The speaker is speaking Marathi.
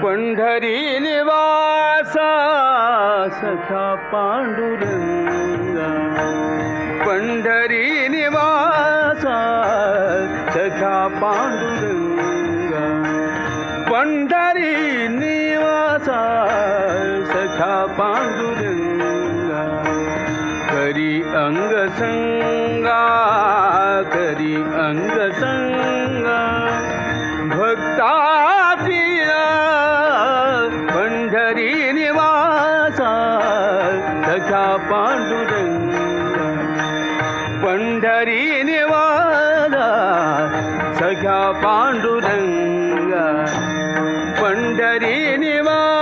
पंढरी निवासा सखा पांडुरंगा, पंढरी निवासा सखा पांडुरंगा, पंढरी निवासा सखा पांडुरंगा, करी अंग संगा, करी अंग संगा भक्ताची पंढरी निवासा सखा पांडुरंगा, पंढरी निवासा सखा पांडुरंगा, पंढरी निवासा